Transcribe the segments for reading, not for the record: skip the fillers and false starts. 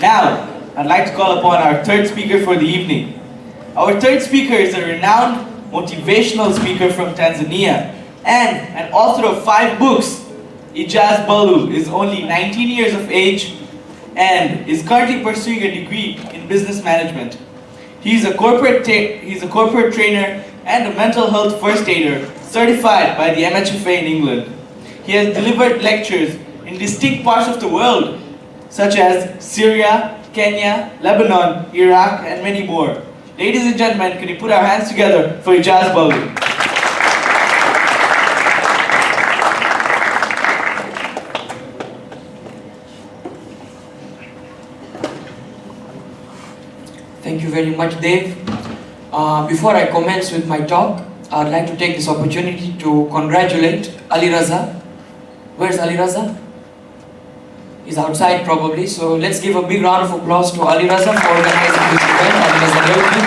Now, I'd like to call upon our third speaker for the evening. Our third speaker is a renowned motivational speaker from Tanzania and an author of 5 books. Ejaz Bhalloo is only 19 years of age and is currently pursuing a degree in business management. He's a corporate trainer and a mental health first aider certified by the MHFA in England. He has delivered lectures in distinct parts of the world, such as Syria, Kenya, Lebanon, Iraq, and many more. Ladies and gentlemen, can you put our hands together for Ejaz Bhalloo? Thank you very much, Dave. Before I commence with my talk, I'd like to take this opportunity to congratulate Ali Raza. Where's Ali Raza? He's outside probably, so let's give a big round of applause to Ali Raza for organizing this event. Ali Raza Delhi.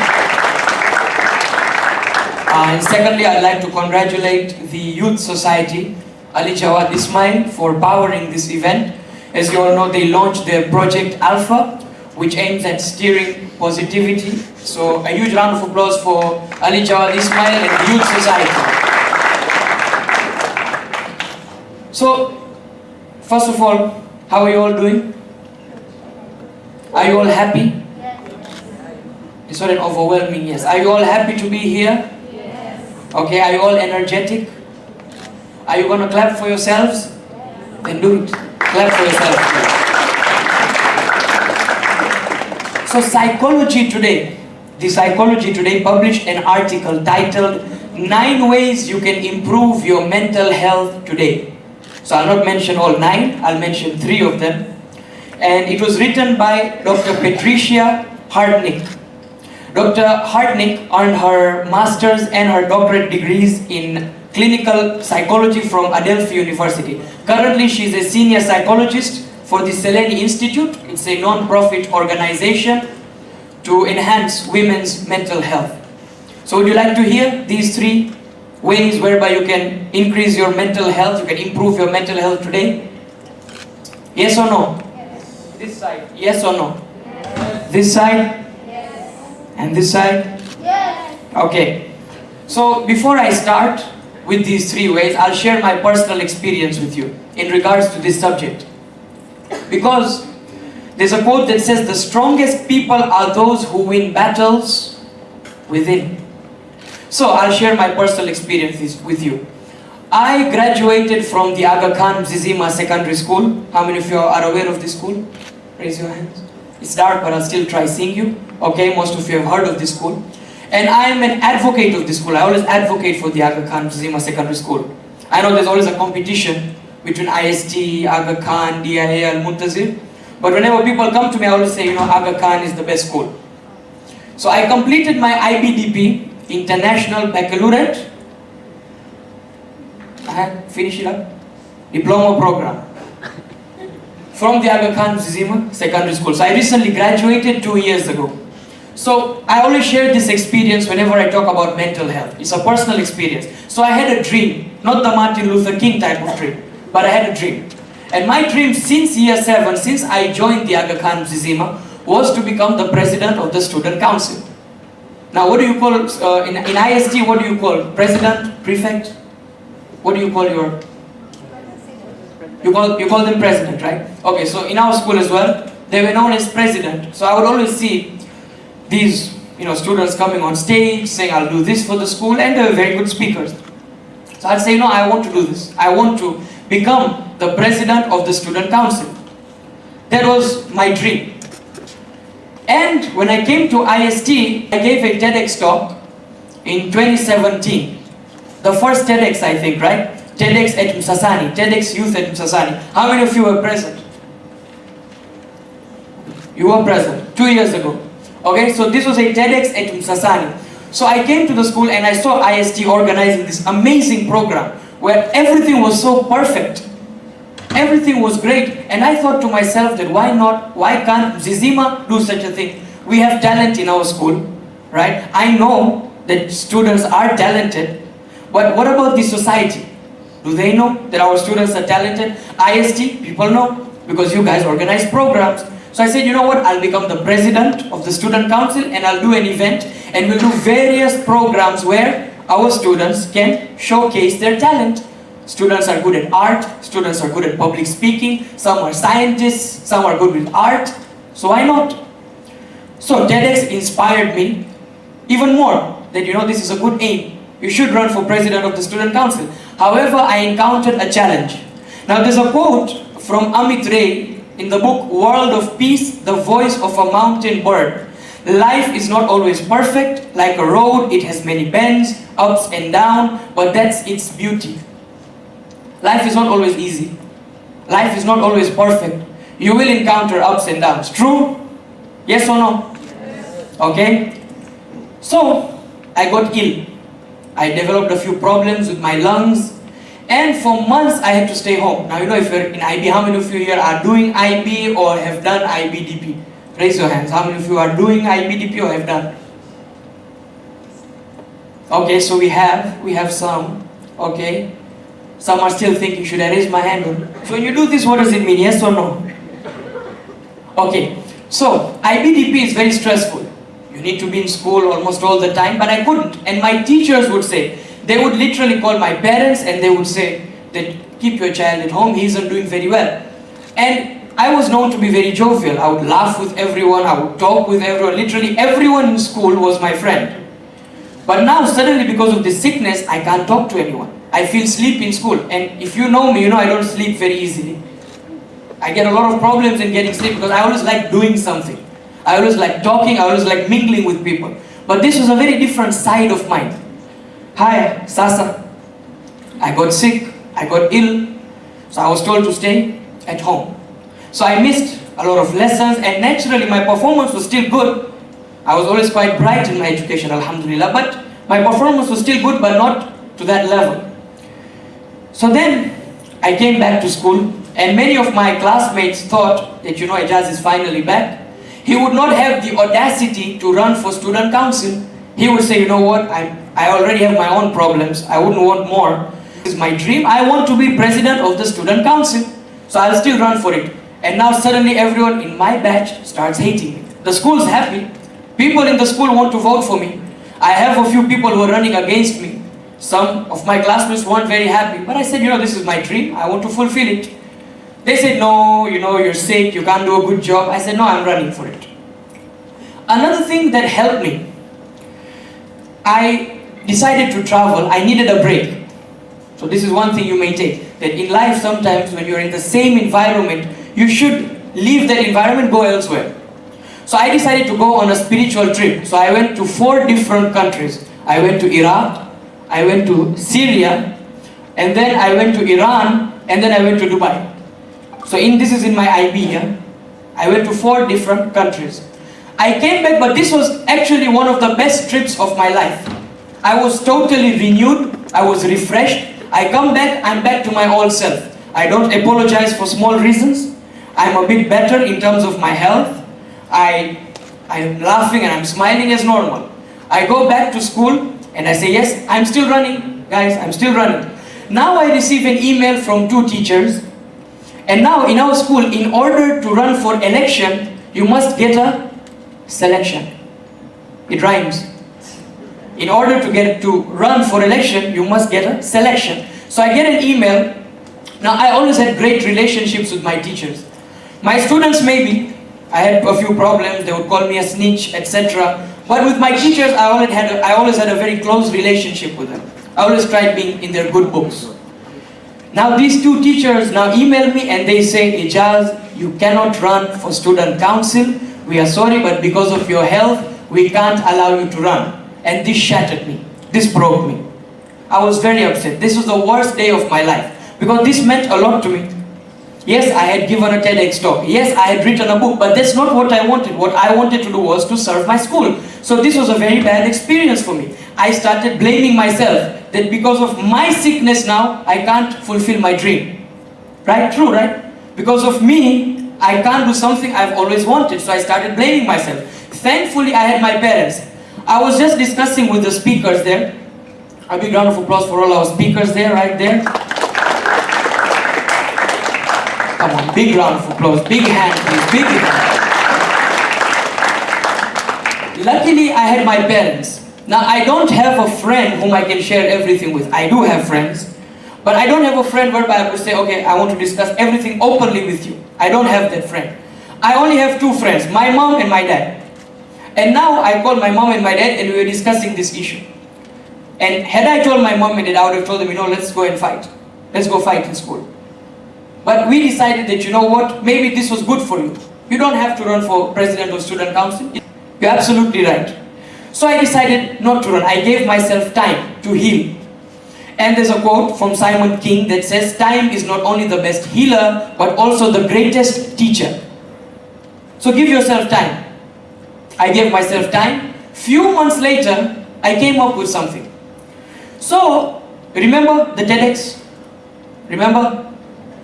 And secondly, I'd like to congratulate the Youth Society, Ali Jawad Ismail, for powering this event. As you all know, they launched their Project Alpha, which aims at steering positivity. So a huge round of applause for Ali Jawad Ismail and the Youth Society. So, first of all, how are you all doing? Are you all happy? It's not an overwhelming yes. Are you all happy to be here? Yes. Okay, are you all energetic? Are you gonna clap for yourselves? Then do it. Clap for yourselves. So Psychology Today, the Psychology Today published an article titled 9 Ways You Can Improve Your Mental Health Today. So I'll not mention all 9, I'll mention 3 of them. And it was written by Dr. Patricia Hartnick. Dr. Hartnick earned her master's and her doctorate degrees in clinical psychology from Adelphi University. Currently, she's a senior psychologist for the Seleni Institute. It's a non-profit organization to enhance women's mental health. So would you like to hear these 3 ways whereby you can increase your mental health, you can improve your mental health today? Yes or no? Yes. This side, yes or no? Yes. This side? Yes. And this side? Yes. Okay. So before I start with these 3 ways, I'll share my personal experience with you in regards to this subject. Because there's a quote that says, the strongest people are those who win battles within. So I'll share my personal experiences with you. I graduated from the Aga Khan Zizima Secondary School. How many of you are aware of this school? Raise your hands. It's dark, but I'll still try seeing you. Okay, most of you have heard of this school. And I am an advocate of this school. I always advocate for the Aga Khan Zizima Secondary School. I know there's always a competition between IST, Aga Khan, DIA, Al-Muntazir. But whenever people come to me, I always say, Aga Khan is the best school. So I completed my IBDP, International Baccalaureate. I had finished it up. Diploma program. From the Aga Khan Zizima Secondary School. So I recently graduated 2 years ago. So I always share this experience whenever I talk about mental health. It's a personal experience. So I had a dream, not the Martin Luther King type of dream, but I had a dream. And my dream since year 7, since I joined the Aga Khan Zizima, was to become the president of the student council. Now what do you call, in IST, what do you call? President, prefect? What do you call your... You call them president, right? Okay, so in our school as well, they were known as president. So I would always see these students coming on stage, saying, I'll do this for the school, and they were very good speakers. So I'd say, I want to do this. I want to become the president of the student council. That was my dream. And when I came to IST, I gave a TEDx talk in 2017. The first TEDx, I think, right? TEDx at Msasani, TEDx Youth at Msasani. How many of you were present? You were present 2 years ago. Okay, so this was a TEDx at Msasani. So I came to the school and I saw IST organizing this amazing program where everything was so perfect. Everything was great, and I thought to myself that why can't Zizima do such a thing? We have talent in our school, right? I know that students are talented, but what about the society? Do they know that our students are talented? IST, people know, because you guys organize programs. So I said, you know what, I'll become the president of the student council and I'll do an event and we'll do various programs where our students can showcase their talent. Students are good at art, students are good at public speaking, some are scientists, some are good with art, so why not? So TEDx inspired me even more that, you know, this is a good aim. You should run for president of the student council. However, I encountered a challenge. Now there's a quote from Amit Ray in the book World of Peace, The Voice of a Mountain Bird. Life is not always perfect. Like a road, it has many bends, ups and downs, but that's its beauty. Life is not always easy. Life is not always perfect. You will encounter ups and downs. True? Yes or no? Yes. Okay? So, I got ill. I developed a few problems with my lungs. And for months I had to stay home. Now you know, if you're in IB, how many of you here are doing IB or have done IBDP? Raise your hands. How many of you are doing IBDP or have done? Okay, so we have some. Okay. Some are still thinking, should I raise my hand? So when you do this, what does it mean? Yes or no? Okay. So IBDP is very stressful. You need to be in school almost all the time, but I couldn't. And my teachers would say, they would literally call my parents and they would say that keep your child at home, he isn't doing very well. And I was known to be very jovial. I would laugh with everyone, I would talk with everyone. Literally everyone in school was my friend. But now suddenly because of this sickness, I can't talk to anyone. I feel sleep in school. And if you know me, you know I don't sleep very easily. I get a lot of problems in getting sleep because I always like doing something. I always like talking, I always like mingling with people. But this was a very different side of mine. Hi, Sasa. I got sick, I got ill, so I was told to stay at home. So I missed a lot of lessons and naturally my performance was still good. I was always quite bright in my education, alhamdulillah, but my performance was still good but not to that level. So then I came back to school and many of my classmates thought that, you know, Ejaz is finally back. He would not have the audacity to run for student council. He would say, you know what, I already have my own problems, I wouldn't want more. This is my dream, I want to be president of the student council. So I'll still run for it. And now suddenly everyone in my batch starts hating me. The school's happy. People in the school want to vote for me. I have a few people who are running against me. Some of my classmates weren't very happy. But I said, you know, this is my dream, I want to fulfill it. They said, no, you know, you're sick, you can't do a good job. I said, no, I'm running for it. Another thing that helped me, I decided to travel. I needed a break. So this is one thing you may take, that in life sometimes when you're in the same environment, you should leave that environment, go elsewhere. So I decided to go on a spiritual trip. So I went to 4 different countries. I went to Iraq, I went to Syria, and then I went to Iran, and then I went to Dubai. So this is in my IB here. I went to 4 different countries. I came back, but this was actually one of the best trips of my life. I was totally renewed, I was refreshed. I come back, I'm back to my old self. I don't apologize for small reasons. I'm a bit better in terms of my health. I'm laughing and I'm smiling as normal. I go back to school and I say, yes, I'm still running. Guys, I'm still running. Now I receive an email from 2 teachers. And now in our school, in order to run for election, you must get a selection. It rhymes. In order to run for election, you must get a selection. So I get an email. Now I always had great relationships with my teachers. My students maybe, I had a few problems, they would call me a snitch, etc. But with my teachers, I always had a very close relationship with them. I always tried being in their good books. Now these 2 teachers now email me and they say, Ejaz, you cannot run for student council. We are sorry, but because of your health, we can't allow you to run. And this shattered me. This broke me. I was very upset. This was the worst day of my life because this meant a lot to me. Yes, I had given a TEDx talk. Yes, I had written a book, but that's not what I wanted. What I wanted to do was to serve my school. So this was a very bad experience for me. I started blaming myself that because of my sickness now, I can't fulfill my dream. Right? True, right? Because of me, I can't do something I've always wanted. So I started blaming myself. Thankfully, I had my parents. I was just discussing with the speakers there. A big round of applause for all our speakers there, right there. Come on, big round of applause. Big hand, please. Big hand. had my parents. Now, I don't have a friend whom I can share everything with. I do have friends, but I don't have a friend whereby I could say, okay, I want to discuss everything openly with you. I don't have that friend. I only have two friends, my mom and my dad. And now I called my mom and my dad and we were discussing this issue. And had I told my mom and dad, I would have told them, let's go and fight. Let's go fight in school. But we decided that, you know what, maybe this was good for you. You don't have to run for president of student council. You're absolutely right. So I decided not to run. I gave myself time to heal. And there's a quote from Simon King that says, time is not only the best healer, but also the greatest teacher. So give yourself time. I gave myself time. Few months later, I came up with something. So, remember the TEDx? Remember?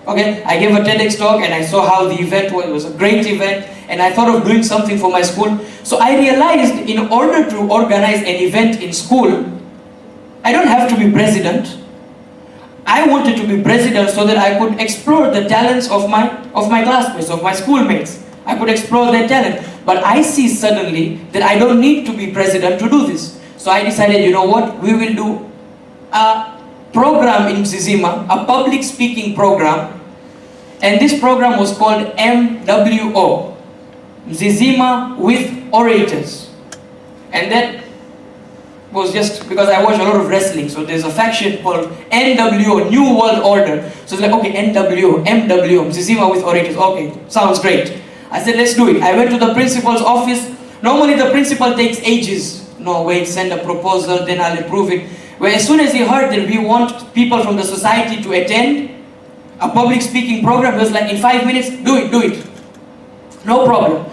Okay, I gave a TEDx talk and I saw how the event was. It was a great event and I thought of doing something for my school. So I realized in order to organize an event in school, I don't have to be president. I wanted to be president so that I could explore the talents of my classmates, of my schoolmates. I could explore their talent. But I see suddenly that I don't need to be president to do this. So I decided, you know what, we will do a program in Zizima, a public speaking program. And this program was called MWO, Zizima with Orators. And that was just because I watch a lot of wrestling. So there's a faction called NWO, New World Order. So it's like, okay, NWO, MWO, Zizima with Orators. Okay, sounds great. I said, let's do it. I went to the principal's office. Normally the principal takes ages. No, wait, send a proposal, then I'll approve it. Where as soon as he heard that we want people from the society to attend a public speaking program, he was like, in 5 minutes, do it. No problem.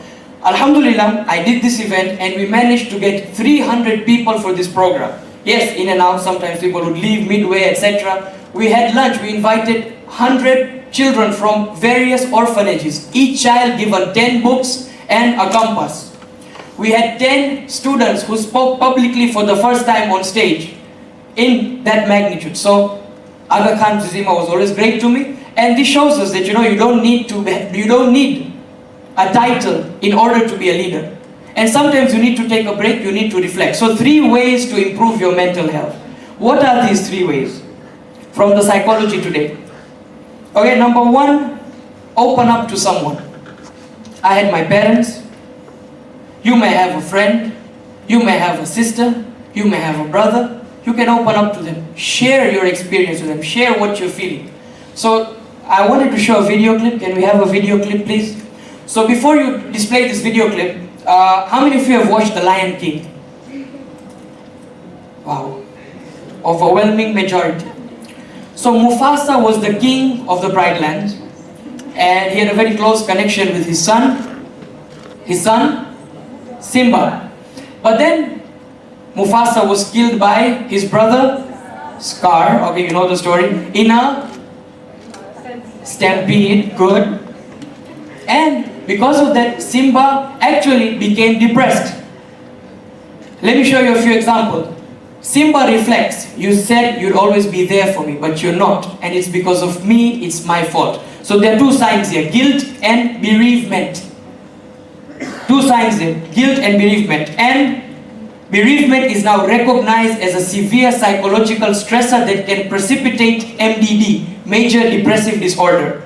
Alhamdulillah, I did this event and we managed to get 300 people for this program. Yes, in and out, sometimes people would leave midway, etc. We had lunch, we invited 100 children from various orphanages. Each child given 10 books and a compass. We had 10 students who spoke publicly for the first time on stage in that magnitude. So Aga Khan Zizima was always great to me, and this shows us that you don't need a title in order to be a leader. And sometimes you need to take a break, you need to reflect. So 3 ways to improve your mental health. What are these 3 ways from the psychology today? Okay, number 1, open up to someone. I had my parents. You may have a friend. You may have a sister. You may have a brother. You can open up to them. Share your experience with them. Share what you're feeling. So I wanted to show a video clip. Can we have a video clip, please? So before you display this video clip, how many of you have watched The Lion King? Wow. Overwhelming majority. So Mufasa was the king of the Pride Lands, and he had a very close connection with his son Simba. But then Mufasa was killed by his brother Scar, okay, you know the story, in a stampede, good. And because of that, Simba actually became depressed. Let me show you a few examples. Simba reflects, you said you'd always be there for me, but you're not. And it's because of me, it's my fault. So there are 2 signs here, guilt and bereavement. 2 signs there, guilt and bereavement. And bereavement is now recognized as a severe psychological stressor that can precipitate MDD, major depressive disorder,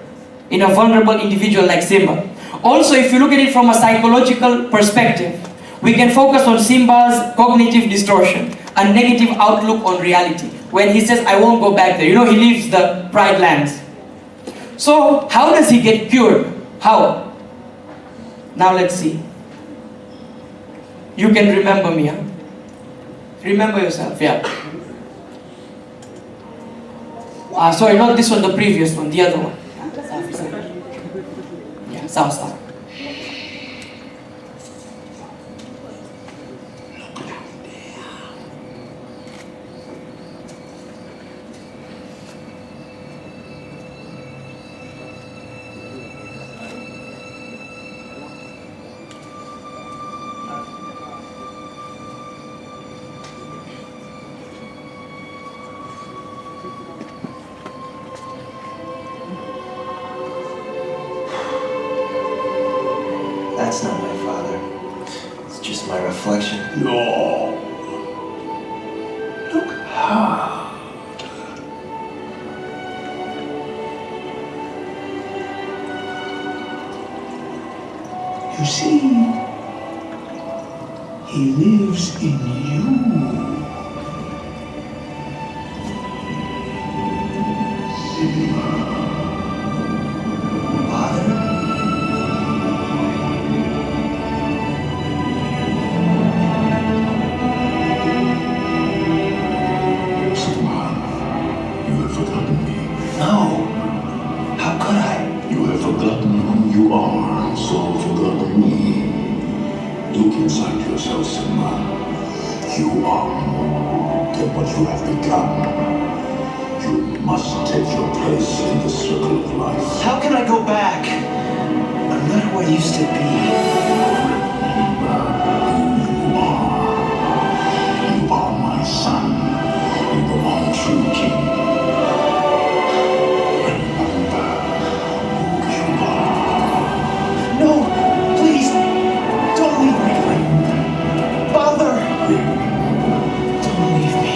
in a vulnerable individual like Simba. Also, if you look at it from a psychological perspective, we can focus on Simba's cognitive distortion, a negative outlook on reality. When he says, I won't go back there, he leaves the Pride Lands. So, how does he get cured? How? Now let's see. You can remember me, huh? Remember yourself, yeah. Sorry, not this one, the previous one, the other one. Yeah, South. That's not my father. It's Just my reflection. No. Look hard. You see, he lives in you. You have forgotten me. No. How could I? You have forgotten who you are, so forgotten me. Look inside yourself, Simba. You are more than what you have become. You must take your place in the circle of life. How can I go back? I'm not who I used to be. Remember who you are. You are my son, and the one true king. Remember who you are. No, please, don't leave me. Father, don't leave me.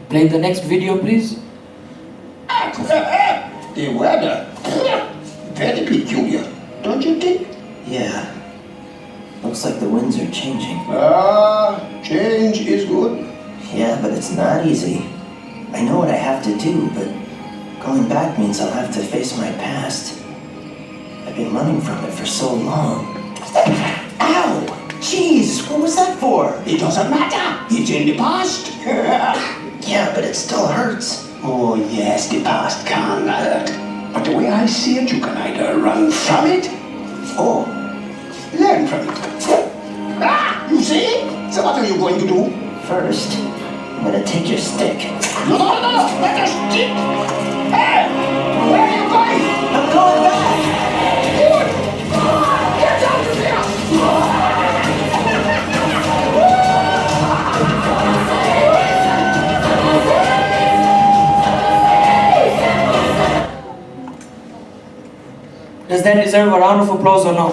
Play the next video, please. The weather, very peculiar, don't you think? Yeah. Looks like the winds are changing. Change is good. Yeah, but it's not easy. I know what I have to do, but going back means I'll have to face my past. I've been running from it for so long. Ow! Jeez, what was that for? It doesn't matter. It's in the past. Yeah, but it still hurts. Oh yes, the past can hurt. But the way I see it, you can either run from it or learn from it. You see? So what are you going to do? First, I'm gonna take your stick. No, let us stick. Hey, where are you going? I'm going back! Good. Get out of here. Does that deserve a round of applause or not?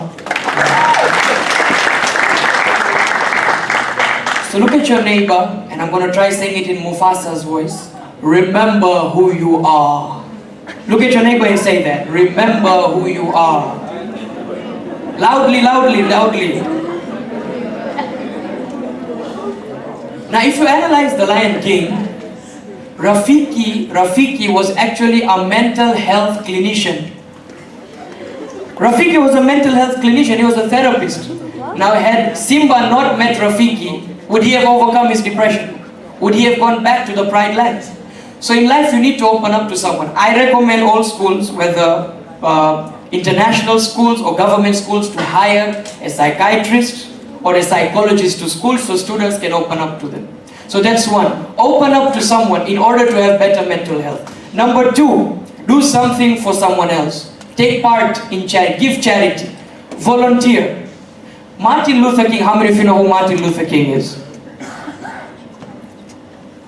So look at your neighbor, and I'm going to try saying it in Mufasa's voice. Remember who you are. Look at your neighbor and say that. Remember who you are. Loudly, loudly, loudly. Now if you analyze The Lion King, Rafiki was actually a mental health clinician. Rafiki was a mental health clinician, he was a therapist. Now had Simba not met Rafiki, would he have overcome his depression? Would he have gone back to the Pride Lands? So in life you need to open up to someone. I recommend all schools, whether international schools or government schools, to hire a psychiatrist or a psychologist to school so students can open up to them. So that's one. Open up to someone in order to have better mental health. Number two, do something for someone else. Take part in charity, give charity, volunteer. Martin Luther King, how many of you know who Martin Luther King is?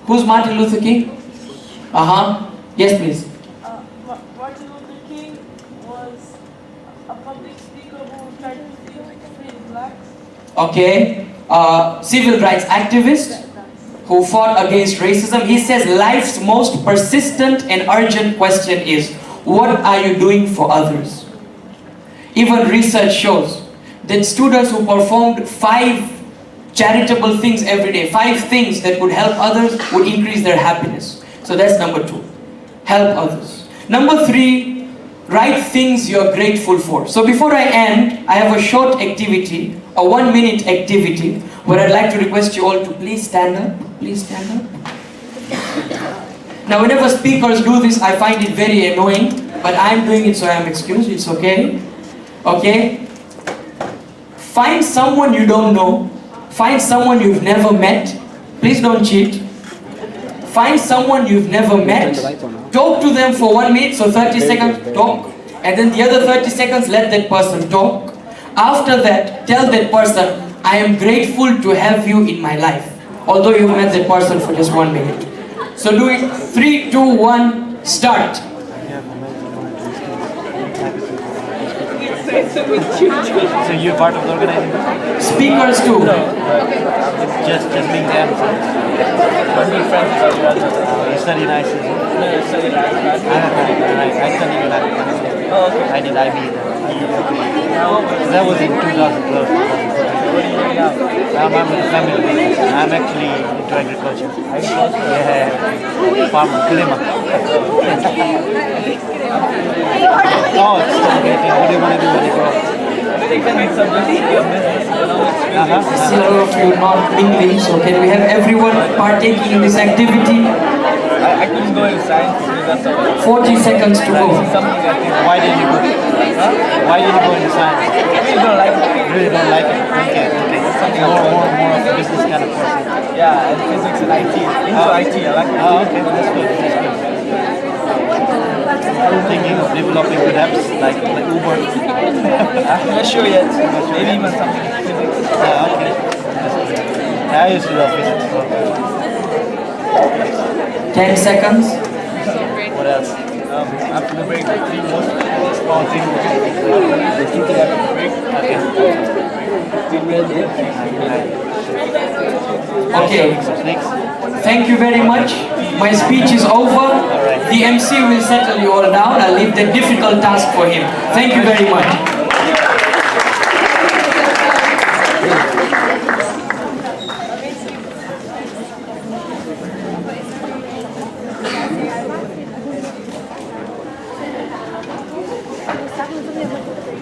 Who's Martin Luther King? Yes, please. Martin Luther King was a public speaker who tried to free blacks. Okay. Civil rights activist who fought against racism. He says life's most persistent and urgent question is, what are you doing for others? Even research shows that students who performed 5 charitable things every day, 5 things that would help others, would increase their happiness. So that's number 2. Help others. Number 3, write things you're grateful for. So before I end, I have a short activity, a 1-minute activity, where I'd like to request you all to please stand up. Please stand up. Now whenever speakers do this, I find it very annoying, but I'm doing it so I'm excused, it's okay. Okay? Find someone you don't know, find someone you've never met, please don't cheat. Find someone you've never met, talk to them for 1 minute, so 30 seconds, talk, and then the other 30 seconds, let that person talk. After that, tell that person, I am grateful to have you in my life, although you've met that person for just 1 minute. So do it. 3, 2, 1, start. So you're part of the organizing? Speakers too. Just being there. My good friends are You study in IST? no, study like I studied in IST. Oh, okay. I did IB. That was in 2012. What are you doing now? I'm with the family business. I'm actually into agriculture. Yeah, farmer, Kulima. Oh, it's complicated. What do you want to do when you grow up? I think I need some business, business, you know, it's I see a lot of you not mingling, so can we have everyone partaking in this activity? I couldn't go into science because that's all. 40 seconds to go. Something I think. Why did you go? Why did you go into science? I really don't like it. Really don't like it? Okay. Something More of a business kind of person. Yeah, and physics and IT. Into IT, I like it. Oh, okay. That's good. Thinking of developing good apps like Uber. I'm not sure yet. Maybe even something in physics. Yeah, okay. I used to love physics. So. 10 seconds. What else? After the break, like 3 more. Oh, think. The teaching after the break. Okay. 15 minutes. Okay. Next. Thank you very much. My speech is over. The MC will settle you all down. I'll leave the difficult task for him. Thank you very much.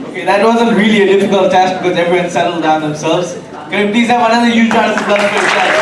Okay, that wasn't really a difficult task because everyone settled down themselves. Can we please have another huge round of applause for yourself?